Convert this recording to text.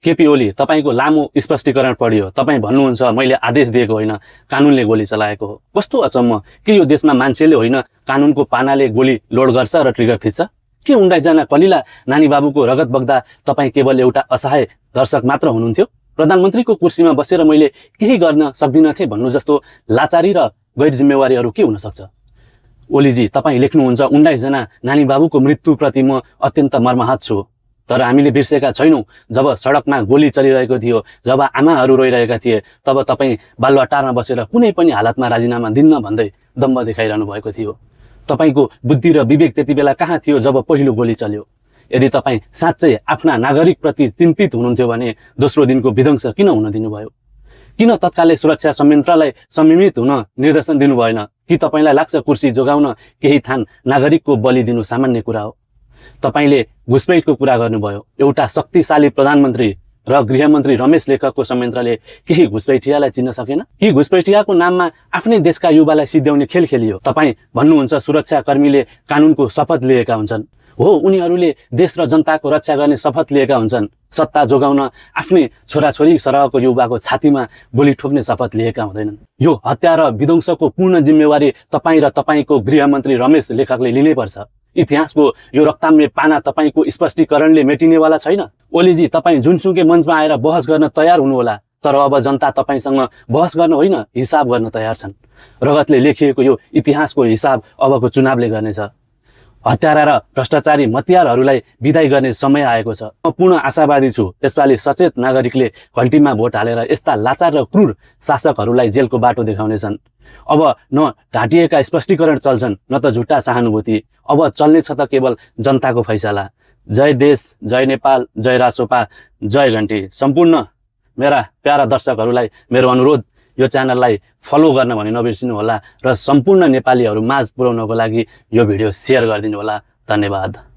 केपी ओली तपाईको लामो स्पष्टीकरण पढियो। तपाई भन्नुहुन्छ मैले आदेश दिएको होइन, कानुनले गोली चलाएको हो। कस्तो अचम्म, के यो देशमा मान्छेले होइन कानुनको पानाले गोली लोड गर्छ र ट्रिगर थिच्छ? के 19 जना कलिला नानी बाबुको रगत बग्दा तपाई केवल एउटा असहाय दर्शक मात्र हुनुहुन्थ्यो? प्रधानमन्त्रीको कुर्सीमा बसेर मैले केही गर्न सक्दिनथे भन्नु जस्तो लाचारी र गैर जिम्मेवारीहरू के हुन सक्छ? ओलीजी, तपाई लेख्नुहुन्छ 19 जना नानी बाबुको मृत्युप्रति म अत्यन्त मर्माहत छु, तर हामीले बिर्सेका छैनौं जब सडकमा गोली चलिरहेको थियो, जब आमाहरू रोइरहेका थिए, तब तपाई बालुवाटारमा बसेर कुनै पनि हालतमा राजीनामा दिन्न भन्दै दम्ब देखाइरहनु भएको थियो। तपाईको बुद्धि र विवेक त्यति बेला कहाँ थियो जब पहिलो गोली चल्यो? यदि तपाई साँच्चै आफ्ना नागरिकप्रति चिन्तित हुनुहुन्थ्यो भने दोस्रो दिनको विध्वंस किन हुन दिनुभयो? किन तत्कालै सुरक्षा संयन्त्रलाई संयमित हुन निर्देशन दिनु भएन? कि तपाईलाई लाग्छ कुर्सी जोगाउन केही थान नागरिकको बलि दिनु सामान्य कुरा हो? तपाईले घुसपैठको कुरा गर्नुभयो। एउटा शक्तिशाली प्रधानमन्त्री र गृहमन्त्री रमेश लेखकको संयन्त्रले केही घुसपैठियालाई चिन्न सकेन? कि घुसपैठियाको नाममा आफ्नै देशका युवालाई सिध्याउने खेल खेलियो? तपाई भन्नुहुन्छ सुरक्षाकर्मीले कानुनको शपथ लिएका हुन्छन्। हो, उनीहरूले देश र जनताको रक्षा गर्ने शपथ लिएका हुन्छन्। सत्ता जोगाउन आफ्नै छोराछोरी सरहको युवाको छातीमा गोली ठोक्ने शपथ लिएका हुँदैनन्। यो हत्या र विध्वंसको पूर्ण जिम्मेवारी तपाई र तपाईको गृहमन्त्री रमेश लेखकले लिनै पर्छ। इतिहासको यो रक्ताम्य पाना तपाईको स्पष्टीकरणले मेटिनेवाला छैन। ओलीजी, तपाई जुनसुकै मञ्चमा आएर बहस गर्न तयार हुनुहोला, तर अब जनता तपाईसँग बहस गर्न होइन हिसाब गर्न तयार छन्। रगतले लेखिएको यो इतिहासको हिसाब अबको चुनावले गर्नेछ। हत्यारा र भ्रष्टाचारी मतियारहरूलाई विदाई गर्ने समय आएको छ। म पूर्ण आशावादी छु यसपालि सचेत नागरिकले घल्टीमा भोट हालेर यस्ता लाचार र क्रूर शासकहरूलाई जेलको बाटो देखाउनेछन्। अब न ढाँटिएका स्पष्टीकरण चल्छन् न त झुट्टा सहानुभूति। अब चल्नेछ त केवल जनताको फैसला। जय देश, जय नेपाल, जय रासोपा, जय घन्टी। सम्पूर्ण मेरा प्यारा दर्शकहरूलाई मेरो अनुरोध, यो च्यानललाई फलो गर्न भने नबिर्सिनु होला र सम्पूर्ण नेपालीहरू माझ पुर्याउनको लागि यो भिडियो शेयर गरिदिनु होला। धन्यवाद।